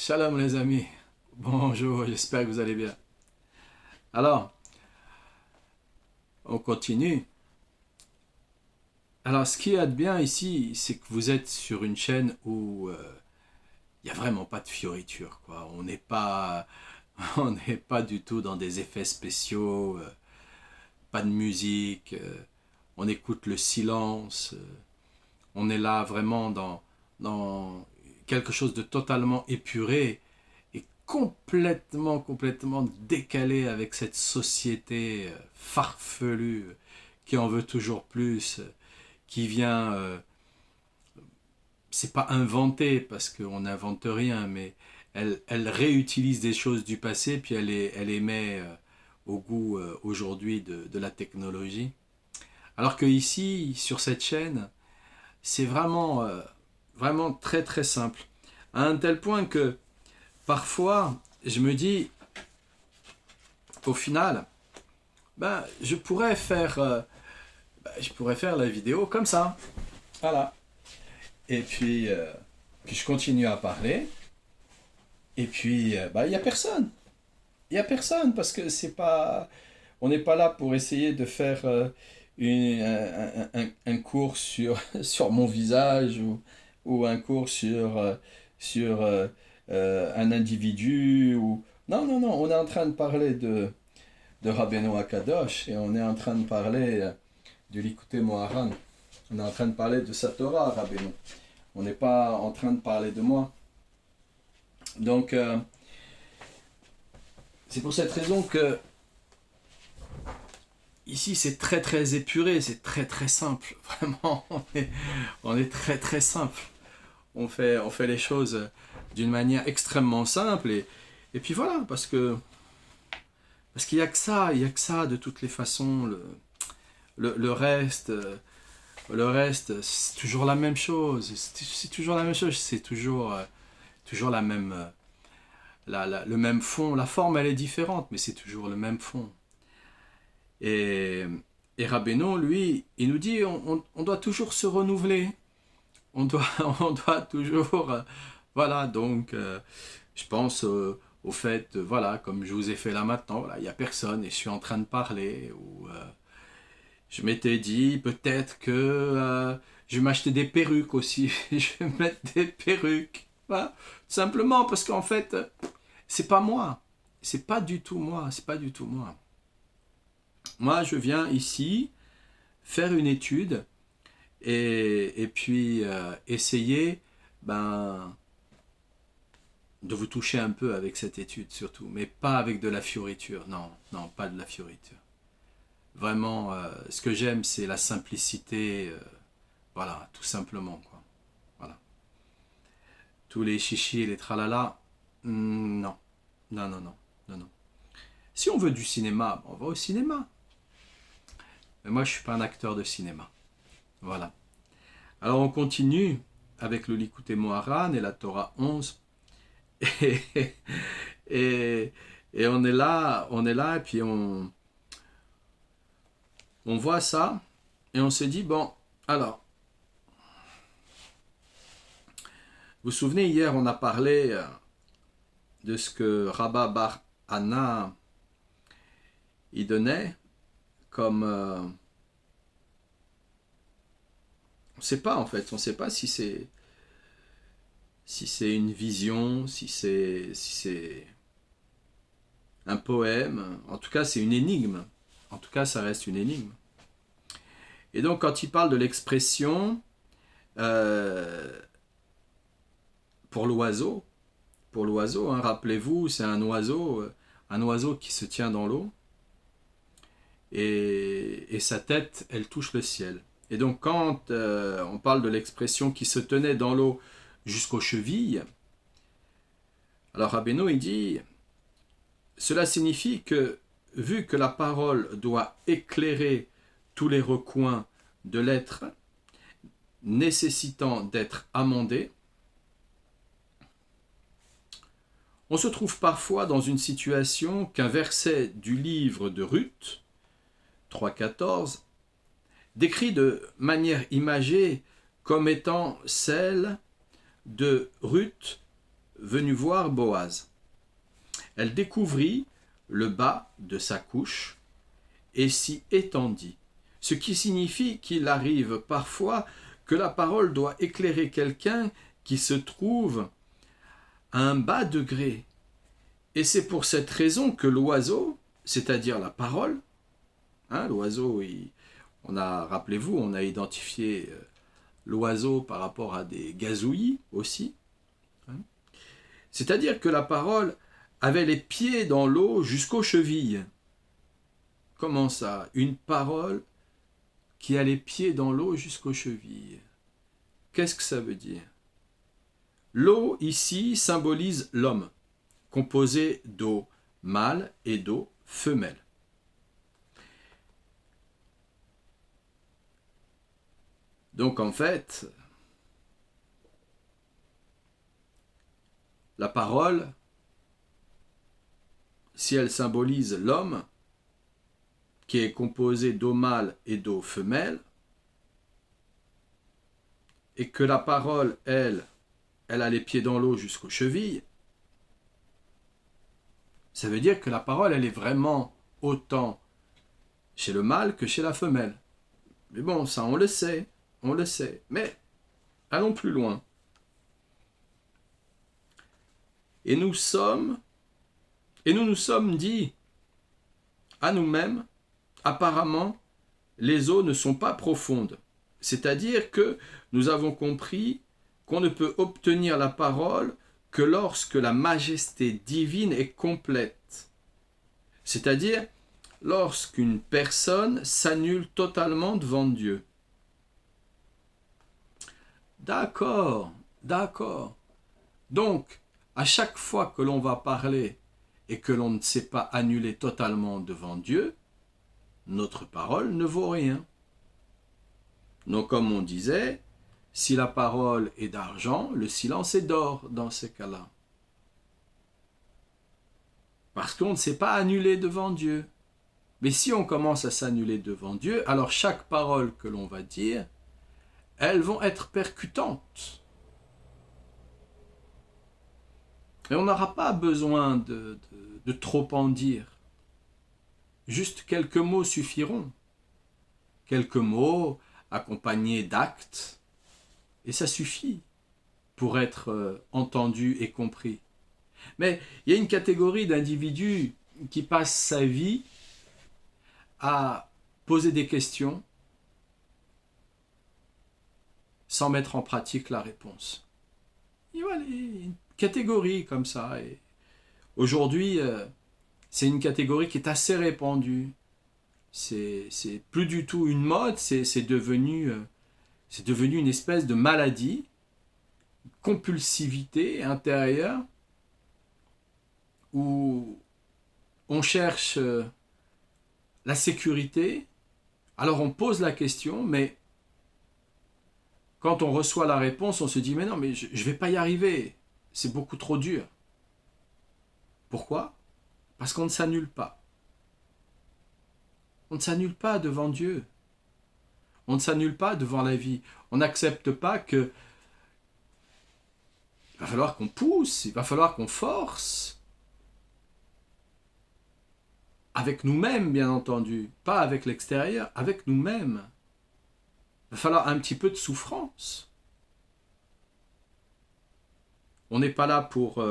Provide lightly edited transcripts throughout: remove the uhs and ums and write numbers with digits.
Shalom les amis, bonjour, j'espère que vous allez bien. Alors, on continue. Alors, ce qui est de bien ici, c'est que vous êtes sur une chaîne où il n'y a vraiment pas de fioritures, quoi. On n'est pas, on n'est pas du tout dans des effets spéciaux, pas de musique, on écoute le silence, on est là vraiment dans quelque chose de totalement épuré et complètement décalé avec cette société farfelue qui en veut toujours plus, qui vient, c'est pas inventer parce qu'on n'invente rien, mais elle réutilise des choses du passé puis elle les met au goût aujourd'hui de la technologie. Alors que ici, sur cette chaîne, c'est vraiment très simple. À un tel point que parfois, je me dis, au final, je pourrais faire la vidéo comme ça. Voilà. Et puis je continue à parler. Et puis, il n'y a personne. Il n'y a personne parce que c'est pas. On n'est pas là pour essayer de faire un cours sur, sur mon visage ou un cours sur un individu. Non, on est en train de parler de Rabbeinu Akadosh et on est en train de parler de l'Ikouté Moharan. On est en train de parler de sa Torah, Rabbeinu. On n'est pas en train de parler de moi. Donc, c'est pour cette raison que ici c'est très épuré, c'est très simple. Vraiment, on est très simple. On fait les choses d'une manière extrêmement simple et puis voilà, parce qu'il n'y a que ça, il y a que ça de toutes les façons. Le reste, c'est toujours la même chose. C'est toujours la même chose. C'est toujours la même, le même fond. La forme, elle est différente, mais c'est toujours le même fond. Et, et Rabbeinu, lui, il nous dit on doit toujours se renouveler. On doit, on doit toujours. Voilà, donc je pense au fait, voilà, comme je vous ai fait là maintenant, voilà, il n'y a personne et je suis en train de parler. Ou je m'étais dit peut-être que je vais m'acheter des perruques aussi. Je vais mettre des perruques. Voilà. Simplement parce qu'en fait, c'est pas moi. C'est pas du tout moi. C'est pas du tout moi. Moi, je viens ici faire une étude et puis essayer ben, de vous toucher un peu avec cette étude surtout, mais pas avec de la fioriture. Non, pas de la fioriture. Vraiment, ce que j'aime, c'est la simplicité. Voilà, tout simplement, quoi. Voilà. Tous les chichis et les tralala, non. Non. Si on veut du cinéma, on va au cinéma. Mais moi, je suis pas un acteur de cinéma. Voilà. Alors, on continue avec le Likutei Moharan et la Torah 11. Et, et, et on est là, et puis on voit ça, et on se dit, bon, alors, vous vous souvenez, hier, on a parlé de ce que Rabba Bar Anna y donnait comme... on ne sait pas, en fait, on ne sait pas si c'est une vision, si c'est un poème. En tout cas, c'est une énigme. En tout cas, ça reste une énigme. Et donc, quand il parle de l'expression euh, pour l'oiseau, hein, rappelez-vous, c'est un oiseau qui se tient dans l'eau et sa tête, elle touche le ciel. Et donc, quand on parle de l'expression qui se tenait dans l'eau jusqu'aux chevilles, alors Rabbeinu, il dit, cela signifie que, vu que la parole doit éclairer tous les recoins de l'être, nécessitant d'être amendé, on se trouve parfois dans une situation qu'un verset du livre de Ruth, 3.14, décrit de manière imagée comme étant celle de Ruth venue voir Boaz. Elle découvrit le bas de sa couche et s'y étendit, ce qui signifie qu'il arrive parfois que la parole doit éclairer quelqu'un qui se trouve à un bas degré. Et c'est pour cette raison que l'oiseau, c'est-à-dire la parole, l'oiseau, rappelez-vous, on a identifié l'oiseau par rapport à des gazouillis aussi, c'est-à-dire que la parole avait les pieds dans l'eau jusqu'aux chevilles. Comment ça? Une parole qui a les pieds dans l'eau jusqu'aux chevilles. Qu'est-ce que ça veut dire? L'eau ici symbolise l'homme, composé d'eau mâle et d'eau femelle. Donc en fait, la parole, si elle symbolise l'homme, qui est composé d'eau mâle et d'eau femelle, et que la parole, elle a les pieds dans l'eau jusqu'aux chevilles, ça veut dire que la parole, elle est vraiment autant chez le mâle que chez la femelle. Mais bon, ça on le sait. Mais allons plus loin. Et nous nous sommes dit à nous-mêmes, apparemment, les eaux ne sont pas profondes. C'est-à-dire que nous avons compris qu'on ne peut obtenir la parole que lorsque la majesté divine est complète. C'est-à-dire lorsqu'une personne s'annule totalement devant Dieu. D'accord. Donc, à chaque fois que l'on va parler et que l'on ne s'est pas annulé totalement devant Dieu, notre parole ne vaut rien. Donc, comme on disait, si la parole est d'argent, le silence est d'or dans ces cas-là. Parce qu'on ne s'est pas annulé devant Dieu. Mais si on commence à s'annuler devant Dieu, alors chaque parole que l'on va dire, elles vont être percutantes. Et on n'aura pas besoin de trop en dire. Juste quelques mots suffiront. Quelques mots accompagnés d'actes, et ça suffit pour être entendu et compris. Mais il y a une catégorie d'individus qui passent sa vie à poser des questions sans mettre en pratique la réponse. Il y a une catégorie comme ça. Et aujourd'hui, c'est une catégorie qui est assez répandue. C'est plus du tout une mode, c'est devenu une espèce de maladie, compulsivité intérieure, où on cherche la sécurité. Alors on pose la question, mais quand on reçoit la réponse, on se dit « Mais non, mais je ne vais pas y arriver, c'est beaucoup trop dur. » Pourquoi? Parce qu'on ne s'annule pas. On ne s'annule pas devant Dieu. On ne s'annule pas devant la vie. On n'accepte pas que il va falloir qu'on pousse, il va falloir qu'on force. Avec nous-mêmes, bien entendu. Pas avec l'extérieur, avec nous-mêmes. Il va falloir un petit peu de souffrance. On n'est pas là pour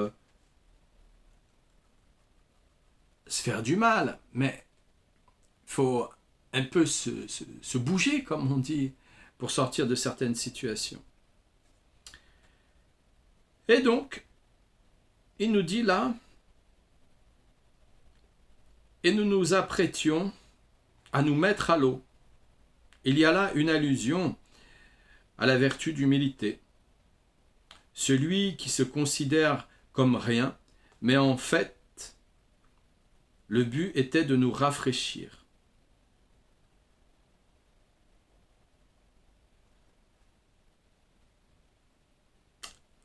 se faire du mal, mais il faut un peu se bouger, comme on dit, pour sortir de certaines situations. Et donc, il nous dit là, et nous nous apprêtions à nous mettre à l'eau. Il y a là une allusion à la vertu d'humilité. Celui qui se considère comme rien, mais en fait, le but était de nous rafraîchir.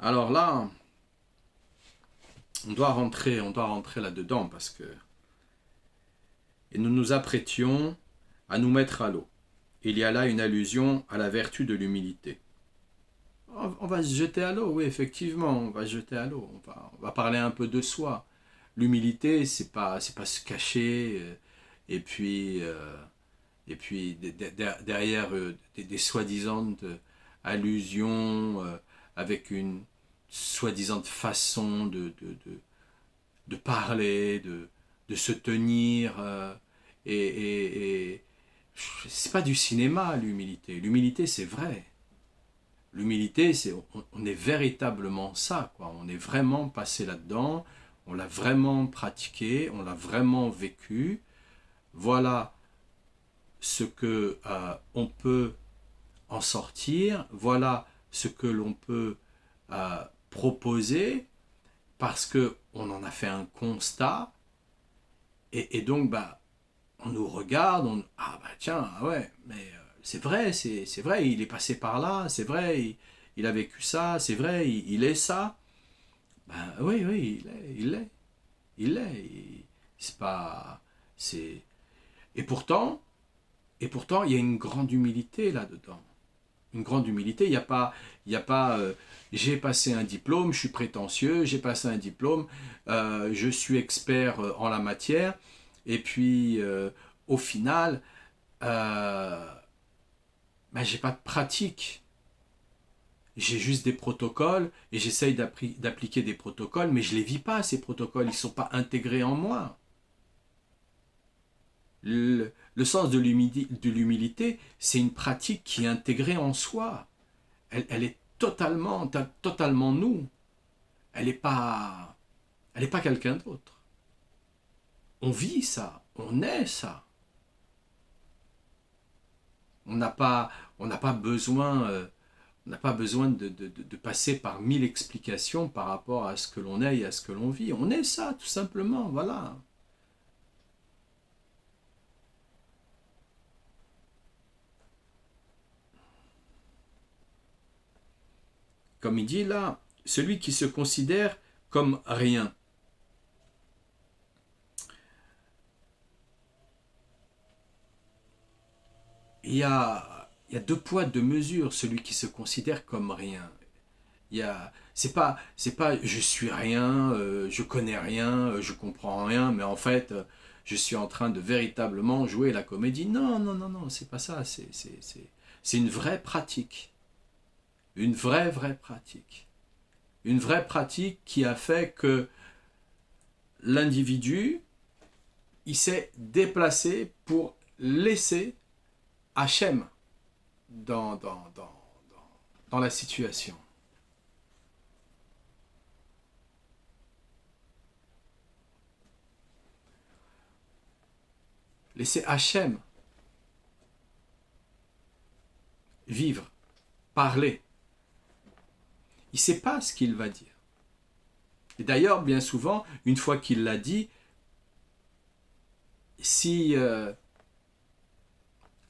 Alors là, on doit rentrer là-dedans parce que et nous nous apprêtions à nous mettre à l'eau. Il y a là une allusion à la vertu de l'humilité. On va se jeter à l'eau, oui, effectivement, on va se jeter à l'eau. On va parler un peu de soi. L'humilité, c'est pas se cacher, et puis derrière des soi-disant allusions, avec une soi-disant façon de parler, de se tenir, et c'est pas du cinéma, l'humilité. L'humilité, c'est vrai. L'humilité, on est véritablement ça, quoi. On est vraiment passé là-dedans, on l'a vraiment pratiqué, on l'a vraiment vécu. Voilà ce que on peut en sortir, voilà ce que l'on peut proposer, parce que on en a fait un constat, et donc bah on nous regarde, ah bah tiens, ah ouais, mais c'est vrai, c'est vrai, il est passé par là, c'est vrai, il a vécu ça, c'est vrai, il est ça. Ben oui, oui, il est. C'est pas, c'est. Et pourtant, il y a une grande humilité là-dedans. Une grande humilité. Il y a pas. J'ai passé un diplôme, je suis prétentieux, j'ai passé un diplôme, je suis expert en la matière, et puis au final, ben, j'ai pas de pratique. J'ai juste des protocoles et j'essaye d'appliquer des protocoles, mais je les vis pas, ces protocoles, ils sont pas intégrés en moi. Le sens de l'humilité, c'est une pratique qui est intégrée en soi. Elle est totalement nous. Elle n'est pas, elle est pas quelqu'un d'autre. On vit ça, on est ça. On n'a pas, on n'a pas besoin, on n'a pas besoin de passer par 1000 explications par rapport à ce que l'on est et à ce que l'on vit. On est ça, tout simplement, voilà. Comme il dit là, celui qui se considère comme rien. Il y a deux poids, deux mesures, celui qui se considère comme rien. C'est pas je suis rien, je connais rien, je comprends rien, mais en fait, je suis en train de véritablement jouer la comédie. Non, non, non, non, c'est pas ça. C'est une vraie pratique. Une vraie pratique. Une vraie pratique qui a fait que l'individu, il s'est déplacé pour laisser Hachem dans la situation. Laisser Hachem vivre, parler. Il ne sait pas ce qu'il va dire. Et d'ailleurs, bien souvent, une fois qu'il l'a dit, si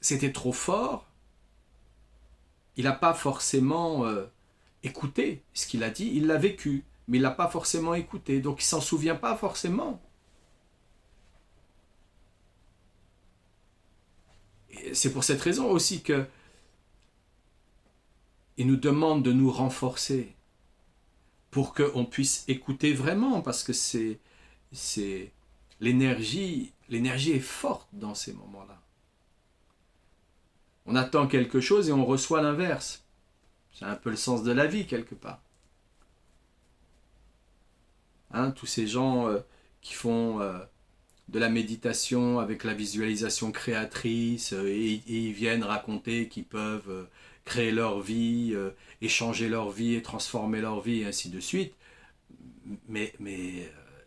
c'était trop fort, il n'a pas forcément écouté ce qu'il a dit. Il l'a vécu, mais il l'a pas forcément écouté. Donc il s'en souvient pas forcément. Et c'est pour cette raison aussi que il nous demande de nous renforcer pour qu'on puisse écouter vraiment, parce que c'est l'énergie est forte dans ces moments-là. On attend quelque chose et on reçoit l'inverse. C'est un peu le sens de la vie quelque part. Hein, tous ces gens qui font de la méditation avec la visualisation créatrice, et ils viennent raconter qu'ils peuvent créer leur vie, échanger leur vie et transformer leur vie, et ainsi de suite. Mais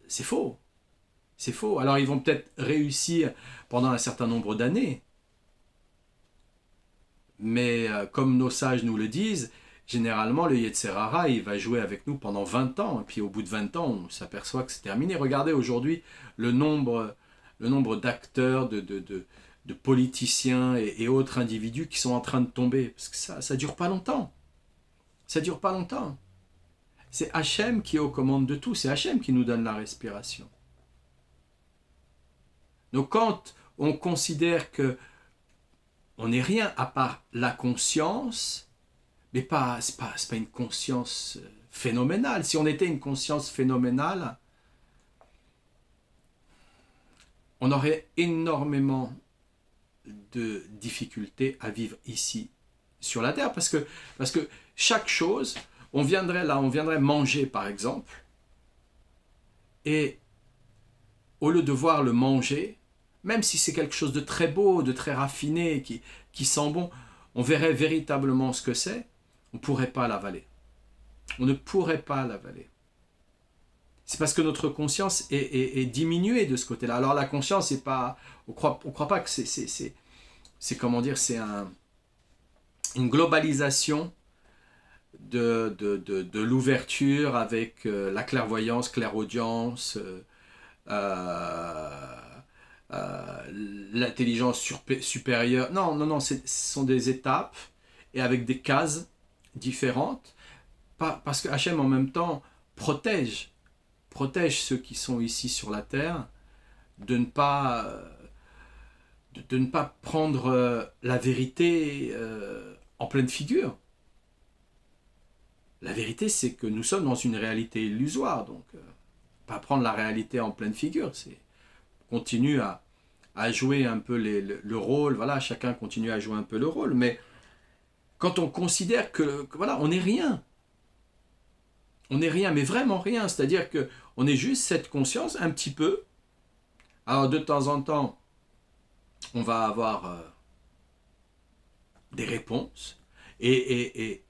c'est faux. C'est faux. Alors ils vont peut-être réussir pendant un certain nombre d'années, mais comme nos sages nous le disent, généralement le Yetzerara, il va jouer avec nous pendant 20 ans, et puis au bout de 20 ans, on s'aperçoit que c'est terminé. Regardez aujourd'hui le nombre, d'acteurs, de politiciens et autres individus qui sont en train de tomber, parce que ça dure pas longtemps. Ça dure pas longtemps. C'est Hachem qui est aux commandes de tout, c'est Hachem qui nous donne la respiration. Donc quand on considère que on n'est rien à part la conscience, mais c'est pas une conscience phénoménale. Si on était une conscience phénoménale, on aurait énormément de difficultés à vivre ici sur la terre, parce que chaque chose, on viendrait manger par exemple, et au lieu de voir le manger, même si c'est quelque chose de très beau, de très raffiné, qui sent bon, on verrait véritablement ce que c'est, on ne pourrait pas l'avaler. On ne pourrait pas l'avaler. C'est parce que notre conscience est diminuée de ce côté-là. Alors la conscience, c'est pas, on croit pas que c'est comment dire, c'est une globalisation de l'ouverture avec la clairvoyance, clairaudience, l'intelligence supérieure. Non, non, non, ce sont des étapes et avec des cases différentes, parce que Hachem en même temps protège ceux qui sont ici sur la terre de ne pas prendre la vérité en pleine figure. La vérité, c'est que nous sommes dans une réalité illusoire, donc pas prendre la réalité en pleine figure, c'est continuer à jouer un peu le rôle, voilà, chacun continue à jouer un peu le rôle, mais quand on considère que voilà, on n'est rien, mais vraiment rien, c'est-à-dire que on est juste cette conscience un petit peu. Alors de temps en temps, on va avoir des réponses, et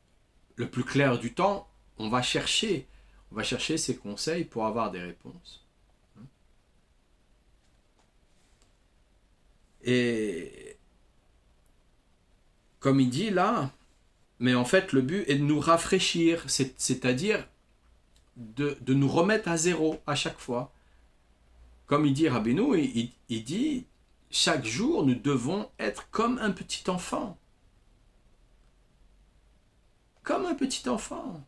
le plus clair du temps, on va chercher ces conseils pour avoir des réponses. Et comme il dit là, mais en fait le but est de nous rafraîchir, c'est-à-dire de nous remettre à zéro à chaque fois. Comme il dit Rabbeinu, il dit, chaque jour nous devons être comme un petit enfant. Comme un petit enfant.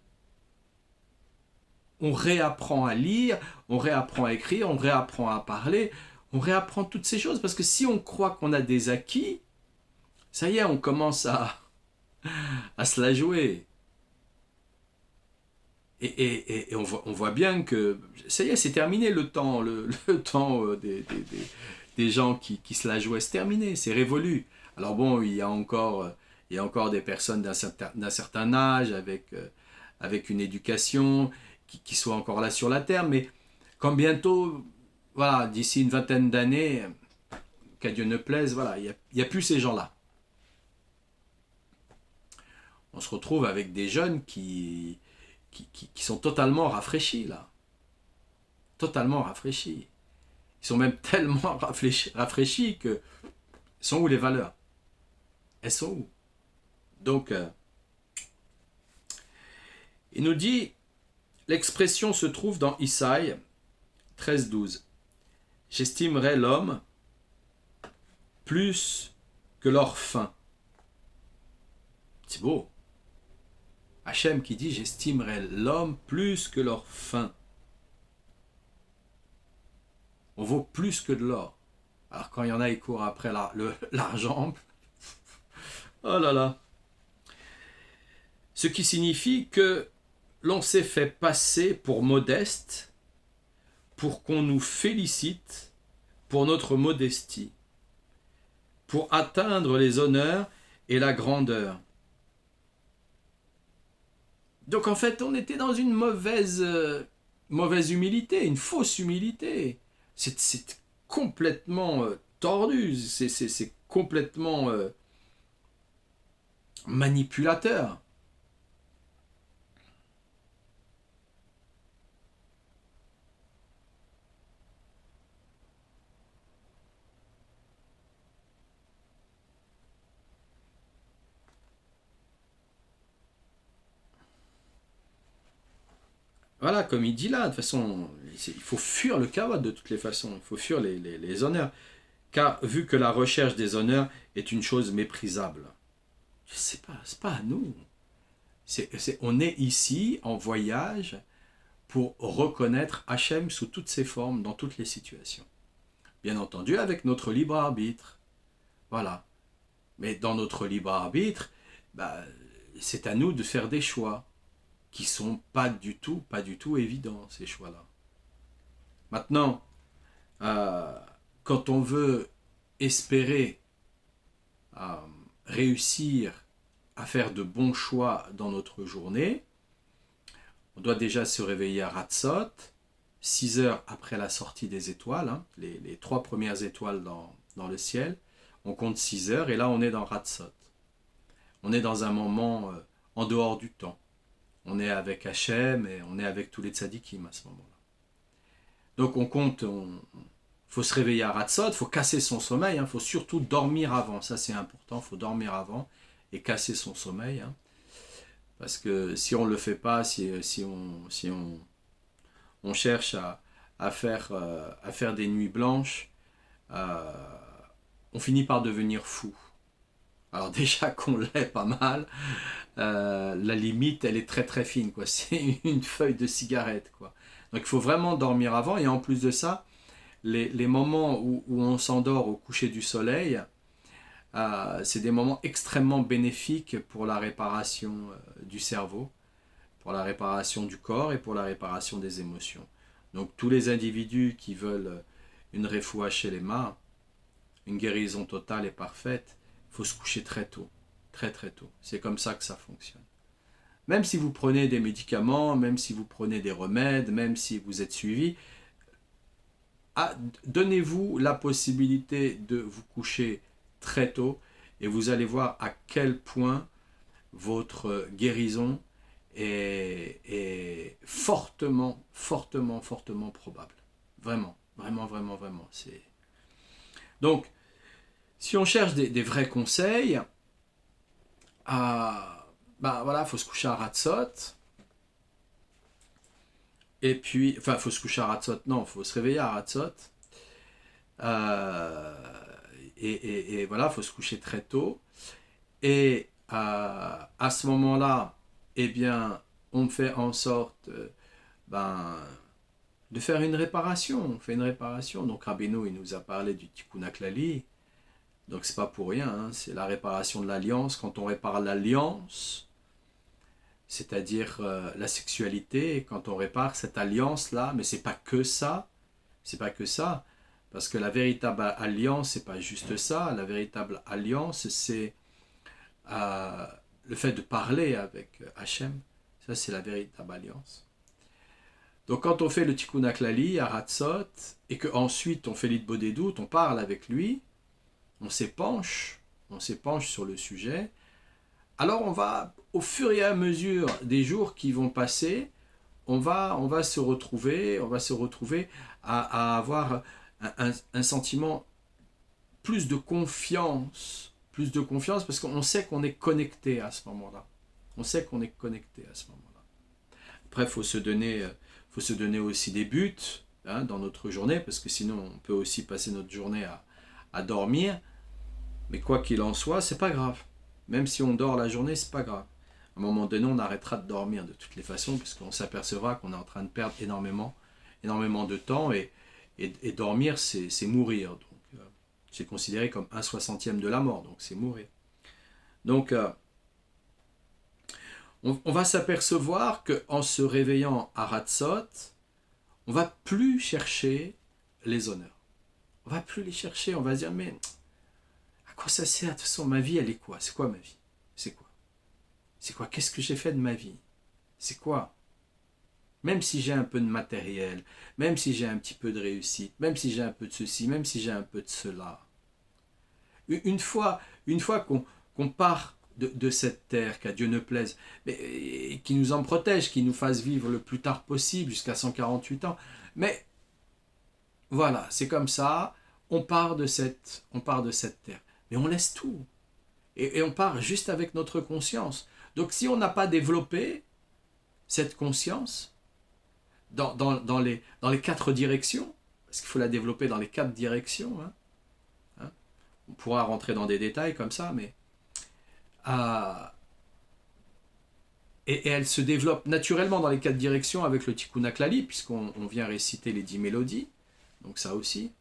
On réapprend à lire, on réapprend à écrire, on réapprend à parler, on réapprend toutes ces choses. Parce que si on croit qu'on a des acquis, ça y est, on commence à se la jouer. Et on voit bien que ça y est, c'est terminé le temps, le temps des gens qui se la jouaient, c'est terminé, c'est révolu. Alors bon, il y a encore des personnes d'un certain âge avec une éducation qui soient encore là sur la terre, mais quand bientôt, voilà, d'ici une vingtaine d'années, qu'à Dieu ne plaise, voilà, il y a plus ces gens-là. On se retrouve avec des jeunes qui sont totalement rafraîchis, là. Totalement rafraîchis. Ils sont même tellement rafraîchis que... sont où les valeurs? Elles sont où? Donc, il nous dit, l'expression se trouve dans Isaïe 13-12. J'estimerai l'homme plus que leur faim. C'est beau. Hachem qui dit, j'estimerai l'homme plus que leur faim. On vaut plus que de l'or. Alors quand il y en a, ils courent après l'argent. Oh là là. Ce qui signifie que l'on s'est fait passer pour modeste, pour qu'on nous félicite pour notre modestie, pour atteindre les honneurs et la grandeur. Donc en fait, on était dans une mauvaise humilité, une fausse humilité. C'est complètement tordu, c'est complètement manipulateur. Voilà, comme il dit là, de toute façon, il faut fuir le kavod de toutes les façons, il faut fuir les honneurs. Car vu que la recherche des honneurs est une chose méprisable, c'est pas à nous. On est ici en voyage pour reconnaître Hachem sous toutes ses formes, dans toutes les situations. Bien entendu, avec notre libre arbitre. Voilà. Mais dans notre libre arbitre, bah, c'est à nous de faire des choix qui sont pas du tout évidents, ces choix-là. Maintenant, euh, quand on veut espérer euh, réussir à faire de bons choix dans notre journée, on doit déjà se réveiller à Hatzot, 6 heures après la sortie des étoiles, hein, les 3 premières étoiles dans le ciel. On compte 6 heures et là on est dans Hatzot. On est dans un moment en dehors du temps. On est avec Hachem et on est avec tous les tzadikim à ce moment-là. Donc on compte, faut se réveiller à Hatzot, il faut casser son sommeil, il faut surtout dormir avant, ça c'est important, il faut dormir avant et casser son sommeil. Hein. Parce que si on ne le fait pas, si on cherche à faire des nuits blanches, euh, on finit par devenir fou. Alors déjà qu'on l'est pas mal, la limite elle est très très fine, quoi. C'est une feuille de cigarette, quoi. Donc il faut vraiment dormir avant, et en plus de ça, les moments où on s'endort au coucher du soleil, c'est des moments extrêmement bénéfiques pour la réparation du cerveau, pour la réparation du corps et pour la réparation des émotions. Donc tous les individus qui veulent une refoua chez les mains, une guérison totale et parfaite, il faut se coucher très tôt, très très tôt. C'est comme ça que ça fonctionne. Même si vous prenez des médicaments, même si vous prenez des remèdes, même si vous êtes suivi, donnez-vous la possibilité de vous coucher très tôt et vous allez voir à quel point votre guérison est fortement, fortement, fortement probable. Vraiment, vraiment, vraiment, vraiment. Donc, si on cherche des vrais conseils, voilà, il faut se coucher à Hatzot. Et puis, enfin, il faut se coucher à Hatzot, non, il faut se réveiller à Hatzot. Et voilà, il faut se coucher très tôt. Et à ce moment-là, eh bien, on fait en sorte de faire une réparation. On fait une réparation. Donc Rabbeinu, il nous a parlé du Tikkun HaKlali. Donc c'est pas pour rien, hein, c'est la réparation de l'alliance. Quand on répare l'alliance, c'est-à-dire la sexualité, quand on répare cette alliance-là, mais c'est pas que ça, c'est pas que ça, parce que la véritable alliance, c'est pas juste ça. La véritable alliance, c'est le fait de parler avec Hachem. Ça, c'est la véritable alliance. Donc quand on fait le Tikkun HaKlali à Hatzot, et qu'ensuite on fait l'Itbo des doutes, on parle avec lui, on s'épanche sur le sujet, alors on va, au fur et à mesure des jours qui vont passer, on va se retrouver à avoir un sentiment plus de confiance, parce qu'on sait qu'on est connecté à ce moment-là. On sait qu'on est connecté à ce moment-là. Après, il faut se donner aussi des buts, hein, dans notre journée, parce que sinon on peut aussi passer notre journée à dormir. Mais quoi qu'il en soit, c'est pas grave. Même si on dort la journée, c'est pas grave. À un moment donné, on arrêtera de dormir de toutes les façons, parce qu'on s'apercevra qu'on est en train de perdre énormément de temps, et dormir, c'est mourir. Donc, c'est considéré comme 1/60 de la mort, donc c'est mourir. Donc, on va s'apercevoir qu'en se réveillant à Hatzot, on va plus chercher les honneurs. On va plus les chercher, on va se dire, mais à quoi ça sert? De toute façon, ma vie, elle est quoi? C'est quoi ma vie? C'est quoi? C'est quoi? Qu'est-ce que j'ai fait de ma vie? C'est quoi? Même si j'ai un peu de matériel, même si j'ai un petit peu de réussite, même si j'ai un peu de ceci, même si j'ai un peu de cela. Une fois qu'on part de cette terre, qu'à Dieu ne plaise, mais qui nous en protège, qui nous fasse vivre le plus tard possible, jusqu'à 148 ans. Mais voilà, c'est comme ça, on part de cette terre. Mais on laisse tout. Et on part juste avec notre conscience. Donc si on n'a pas développé cette conscience dans les 4 directions, parce qu'il faut la développer dans les 4 directions, hein, on pourra rentrer dans des détails comme ça, mais et elle se développe naturellement dans les 4 directions avec le Tikkun HaKlali, puisqu'on vient réciter les 10 mélodies, donc ça aussi.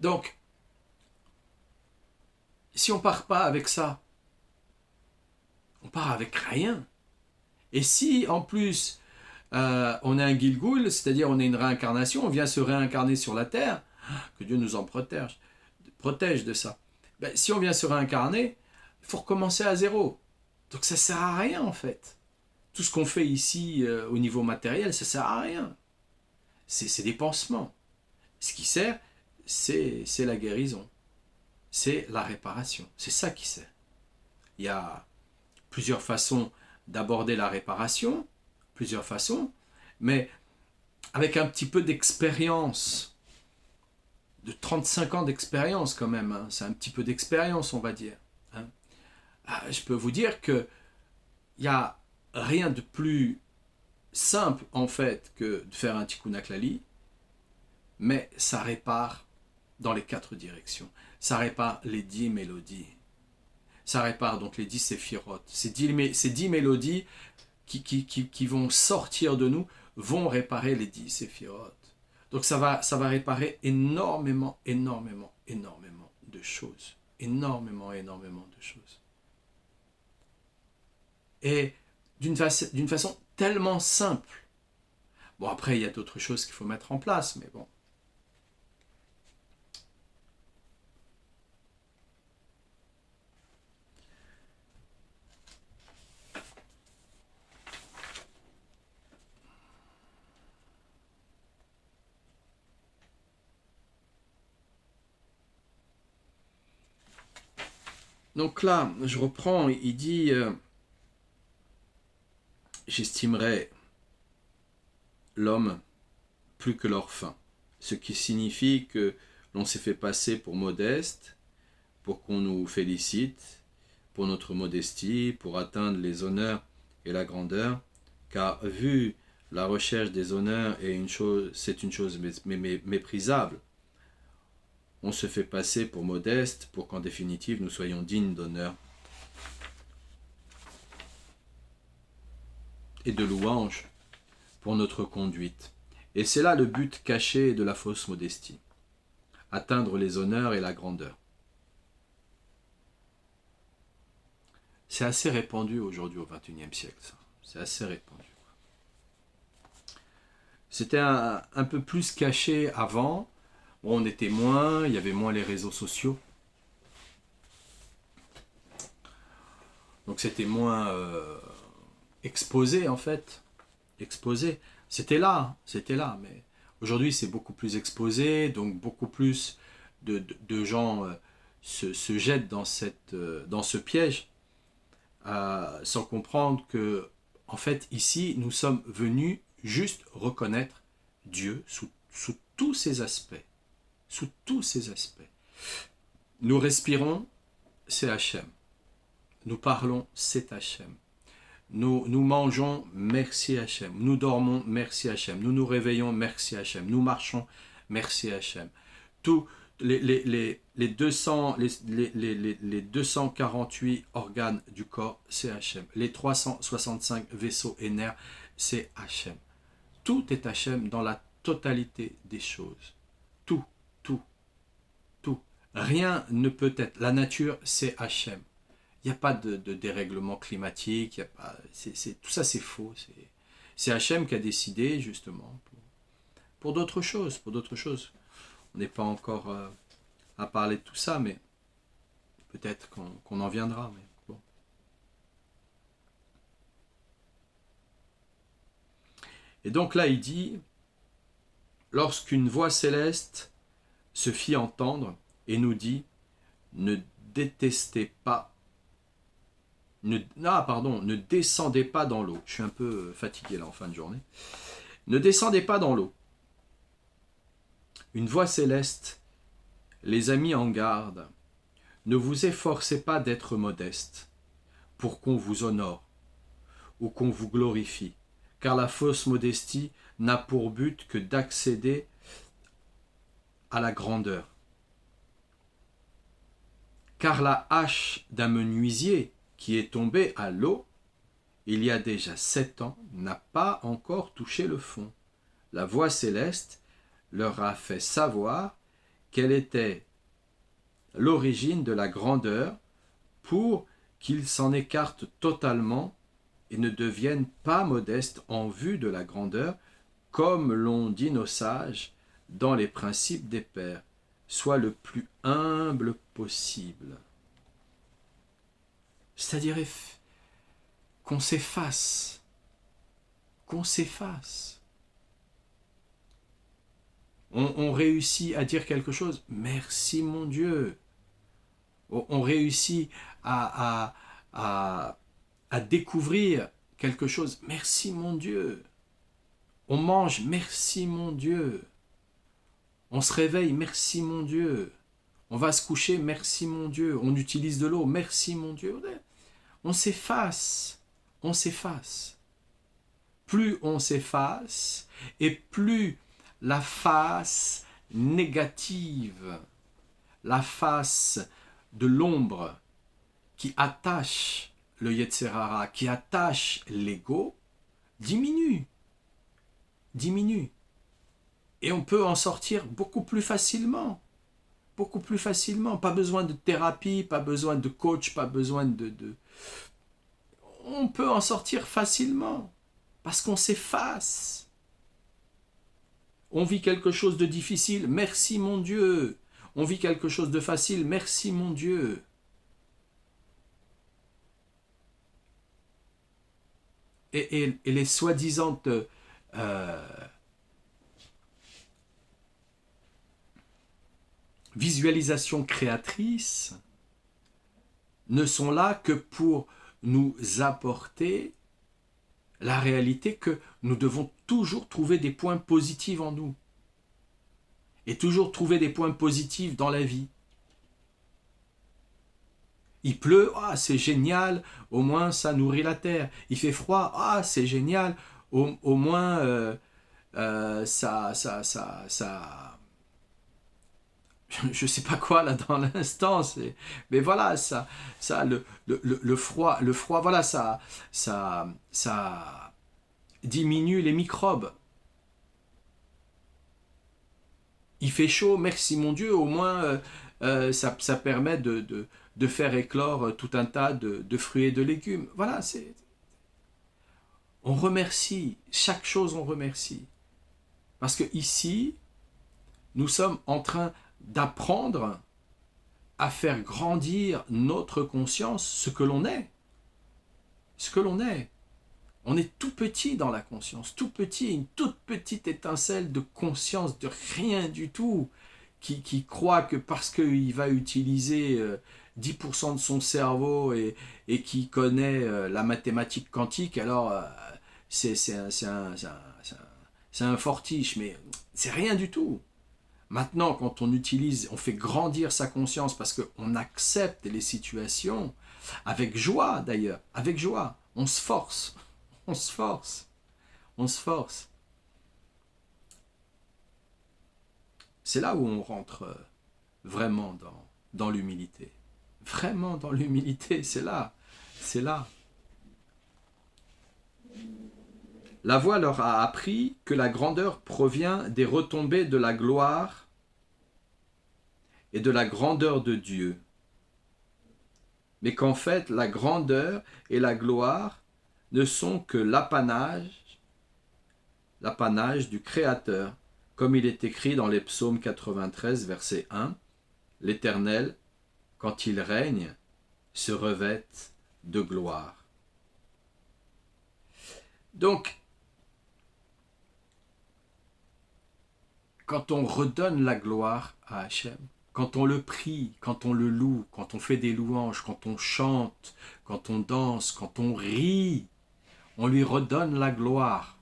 Donc, si on part pas avec ça, on part avec rien. Et si en plus on est un Gilgul, c'est-à-dire on est une réincarnation, on vient se réincarner sur la terre, que Dieu nous en protège de ça. Ben, si on vient se réincarner, il faut recommencer à zéro. Donc ça ne sert à rien en fait. Tout ce qu'on fait ici au niveau matériel, ça ne sert à rien. C'est des pansements. Ce qui sert, c'est la guérison. C'est la réparation. C'est ça qui sert. Il y a plusieurs façons d'aborder la réparation, plusieurs façons, mais avec un petit peu d'expérience, de 35 ans d'expérience quand même, hein. C'est un petit peu d'expérience on va dire. Hein. Je peux vous dire que il n'y a rien de plus simple en fait que de faire un Tikkun HaKlali, mais ça répare dans les 4 directions. Ça répare les 10 mélodies. Ça répare donc les 10 séphirotes. Ces 10 mélodies qui vont sortir de nous vont réparer les 10 séphirotes. Donc ça va réparer énormément de choses. Énormément de choses. Et d'une façon tellement simple. Bon, après, il y a d'autres choses qu'il faut mettre en place, mais bon. Donc là, je reprends, il dit j'estimerai l'homme plus que l'orphelin, ce qui signifie que l'on s'est fait passer pour modeste, pour qu'on nous félicite, pour notre modestie, pour atteindre les honneurs et la grandeur, car vu la recherche des honneurs c'est une chose méprisable. On se fait passer pour modeste pour qu'en définitive nous soyons dignes d'honneur et de louange pour notre conduite. Et c'est là le but caché de la fausse modestie, atteindre les honneurs et la grandeur. C'est assez répandu aujourd'hui au XXIe siècle, ça. C'est assez répandu. C'était un peu plus caché avant. Bon, on était moins, il y avait moins les réseaux sociaux. Donc c'était moins exposé en fait. Exposé. C'était là, mais aujourd'hui c'est beaucoup plus exposé, donc beaucoup plus de gens se jettent dans ce piège, sans comprendre que, en fait, ici, nous sommes venus juste reconnaître Dieu sous tous ses aspects. Sous tous ses aspects. Nous respirons, c'est Hachem. Nous parlons, c'est Hachem. Nous mangeons, merci Hachem. Nous dormons, merci Hachem. Nous nous réveillons, merci Hachem. Nous marchons, merci Hachem. Tous les 248 organes du corps, c'est Hachem. Les 365 vaisseaux et nerfs, c'est Hachem. Tout est Hachem dans la totalité des choses. Tout. Rien ne peut être. La nature, c'est Hachem. Il n'y a pas de dérèglement climatique, tout ça c'est faux. C'est Hachem qui a décidé justement pour d'autres choses. On n'est pas encore à parler de tout ça, mais peut-être qu'on en viendra. Mais bon. Et donc là il dit, lorsqu'une voix céleste se fit entendre et nous dit, ne descendez pas dans l'eau. Je suis un peu fatigué là en fin de journée. Ne descendez pas dans l'eau. Une voix céleste les a mis en garde. Ne vous efforcez pas d'être modeste pour qu'on vous honore ou qu'on vous glorifie, car la fausse modestie n'a pour but que d'accéder à la grandeur. Car la hache d'un menuisier qui est tombée à l'eau, il y a déjà 7 ans, n'a pas encore touché le fond. La voix céleste leur a fait savoir quelle était l'origine de la grandeur pour qu'ils s'en écartent totalement et ne deviennent pas modestes en vue de la grandeur, comme l'ont dit nos sages dans les principes des pères, soit le plus humble possible. C'est-à-dire qu'on s'efface, qu'on s'efface. On réussit à dire quelque chose, merci mon Dieu. On réussit à découvrir quelque chose, merci mon Dieu. On mange, merci mon Dieu. On se réveille, merci mon Dieu. On va se coucher, merci mon Dieu. On utilise de l'eau, merci mon Dieu. On s'efface, on s'efface. Plus on s'efface, et plus la face négative, la face de l'ombre qui attache le Yetzer Hara, qui attache l'ego, diminue. Et on peut en sortir beaucoup plus facilement. Beaucoup plus facilement. Pas besoin de thérapie, pas besoin de coach, pas besoin de... On peut en sortir facilement. Parce qu'on s'efface. On vit quelque chose de difficile, merci mon Dieu. On vit quelque chose de facile, merci mon Dieu. Et les soi-disant visualisations créatrices ne sont là que pour nous apporter la réalité que nous devons toujours trouver des points positifs en nous. Et toujours trouver des points positifs dans la vie. Il pleut, ah c'est génial, au moins ça nourrit la terre. Il fait froid, ah c'est génial, au moins ça je sais pas quoi là dans l'instant, mais voilà, le froid, voilà, ça diminue les microbes. Il fait chaud, merci mon Dieu, au moins ça permet de faire éclore tout un tas de fruits et de légumes. Voilà, on remercie, chaque chose on remercie. Parce que ici, nous sommes en train d'apprendre à faire grandir notre conscience, ce que l'on est. Ce que l'on est. On est tout petit dans la conscience, tout petit, une toute petite étincelle de conscience, de rien du tout, qui croit que parce qu'il va utiliser 10% de son cerveau et qui connaît la mathématique quantique, alors c'est un fortiche, mais c'est rien du tout. Maintenant, quand on utilise, on fait grandir sa conscience parce qu'on accepte les situations, avec joie d'ailleurs, avec joie, on se force. On se force. C'est là où on rentre vraiment dans l'humilité. Vraiment dans l'humilité, c'est là. La voix leur a appris que la grandeur provient des retombées de la gloire et de la grandeur de Dieu. Mais qu'en fait, la grandeur et la gloire ne sont que l'apanage du Créateur, comme il est écrit dans les psaumes 93, verset 1, « L'Éternel, quand il règne, se revêt de gloire. » Donc, quand on redonne la gloire à Hachem, quand on le prie, quand on le loue, quand on fait des louanges, quand on chante, quand on danse, quand on rit, on lui redonne la gloire,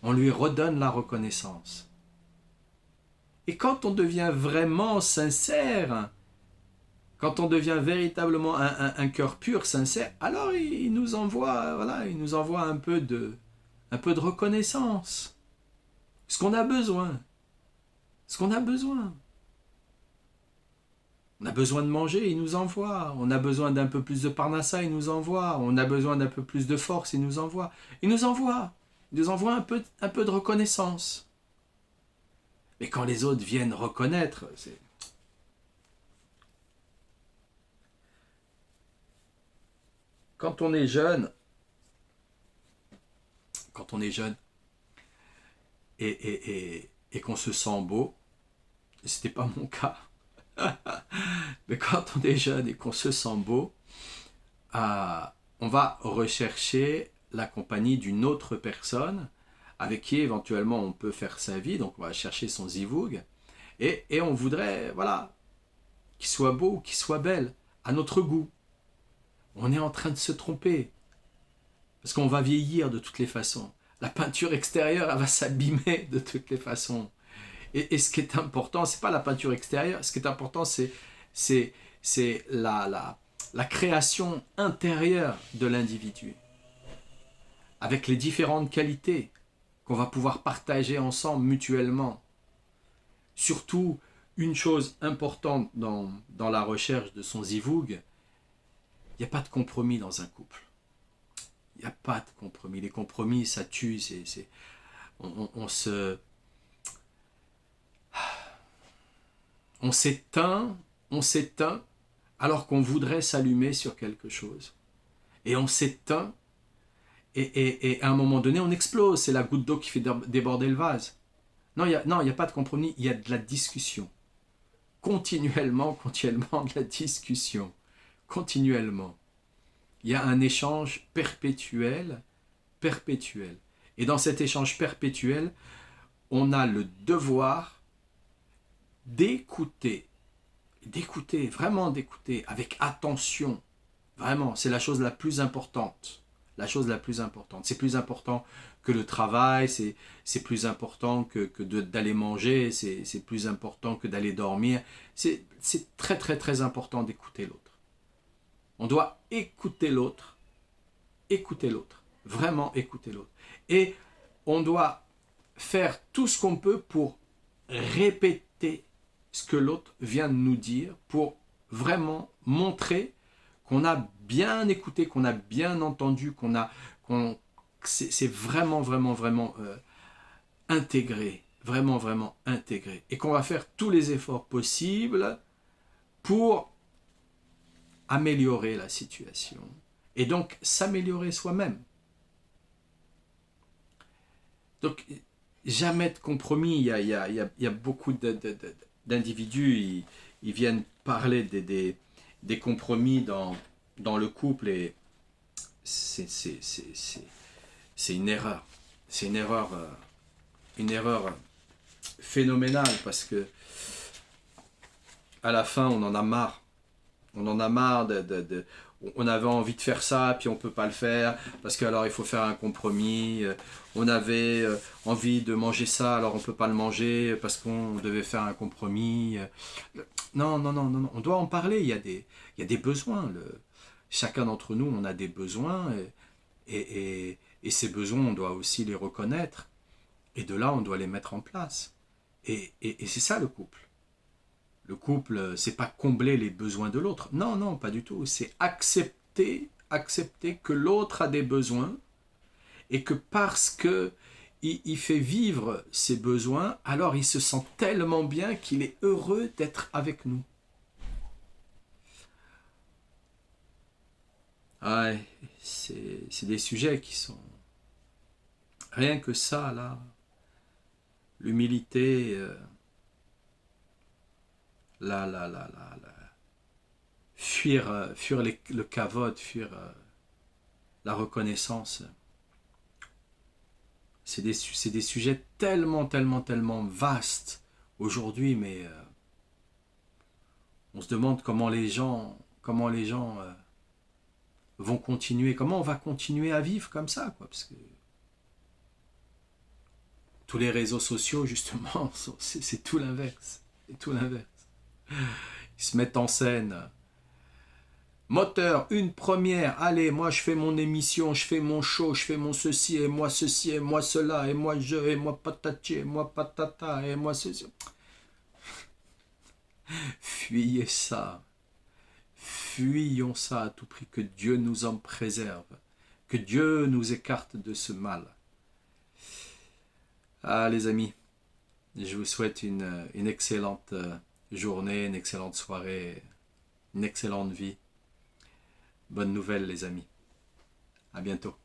on lui redonne la reconnaissance. Et quand on devient vraiment sincère, quand on devient véritablement un cœur pur, sincère, alors il nous envoie, un peu de reconnaissance. Ce qu'on a besoin. On a besoin de manger, il nous envoie. On a besoin d'un peu plus de parnassa, il nous envoie. On a besoin d'un peu plus de force, il nous envoie. Il nous envoie un peu de reconnaissance. Mais quand les autres viennent reconnaître, quand on est jeune, quand on est jeune et qu'on se sent beau, c'était pas mon cas, mais quand on est jeune et qu'on se sent beau, on va rechercher la compagnie d'une autre personne avec qui éventuellement on peut faire sa vie, donc on va chercher son zivug, et on voudrait, voilà, qu'il soit beau, qu'il soit belle, à notre goût. On est en train de se tromper, parce qu'on va vieillir de toutes les façons. La peinture extérieure, elle va s'abîmer de toutes les façons. Et ce qui est important, c'est pas la peinture extérieure, ce qui est important, c'est la création intérieure de l'individu, avec les différentes qualités qu'on va pouvoir partager ensemble mutuellement. Surtout, une chose importante dans la recherche de son zivug, il n'y a pas de compromis dans un couple. Il n'y a pas de compromis. Les compromis, ça tue. On s'éteint alors qu'on voudrait s'allumer sur quelque chose. Et on s'éteint, et à un moment donné, on explose. C'est la goutte d'eau qui fait déborder le vase. Non, il n'y a pas de compromis, il y a de la discussion. Continuellement de la discussion. Continuellement. Il y a un échange perpétuel. Et dans cet échange perpétuel, on a le devoir d'écouter, vraiment d'écouter, avec attention. Vraiment, c'est la chose la plus importante. C'est plus important que le travail, c'est plus important que d'aller manger, c'est plus important que d'aller dormir. C'est très très très important d'écouter l'autre. On doit écouter l'autre, vraiment écouter l'autre. Et on doit faire tout ce qu'on peut pour répéter ce que l'autre vient de nous dire, pour vraiment montrer qu'on a bien écouté, qu'on a bien entendu, c'est vraiment, vraiment, vraiment intégré, vraiment intégré. Et qu'on va faire tous les efforts possibles pour améliorer la situation et donc s'améliorer soi-même. Donc, jamais de compromis. Il y a beaucoup d'individus, ils viennent parler des compromis dans le couple, et c'est une erreur. C'est une erreur phénoménale, parce que à la fin, on en a marre. On en a marre on avait envie de faire ça, puis on ne peut pas le faire, parce que alors il faut faire un compromis. On avait envie de manger ça, alors on ne peut pas le manger, parce qu'on devait faire un compromis. Non, on doit en parler, il y a des besoins. Chacun d'entre nous, on a des besoins, et ces besoins, on doit aussi les reconnaître, et de là, on doit les mettre en place. Et c'est ça le couple. Le couple, c'est pas combler les besoins de l'autre. Non, pas du tout. C'est accepter que l'autre a des besoins, et que parce que il fait vivre ses besoins, alors il se sent tellement bien qu'il est heureux d'être avec nous. Ah, c'est des sujets qui sont... Rien que ça, là. L'humilité... fuir le kavod, fuir la reconnaissance. C'est des sujets tellement vastes aujourd'hui, mais on se demande comment les gens vont continuer, comment on va continuer à vivre comme ça, quoi, parce que tous les réseaux sociaux, justement, c'est tout l'inverse. C'est tout l'inverse. Ils se mettent en scène. Moteur, une première, allez, moi je fais mon émission, je fais mon show, je fais mon ceci, et moi cela, et moi je, et moi patati, et moi patata, et moi ceci. Fuyez ça. Fuyons ça à tout prix, que Dieu nous en préserve, que Dieu nous écarte de ce mal. Ah les amis, je vous souhaite une excellente journée, une excellente soirée, une excellente vie. Bonne nouvelle les amis. À bientôt.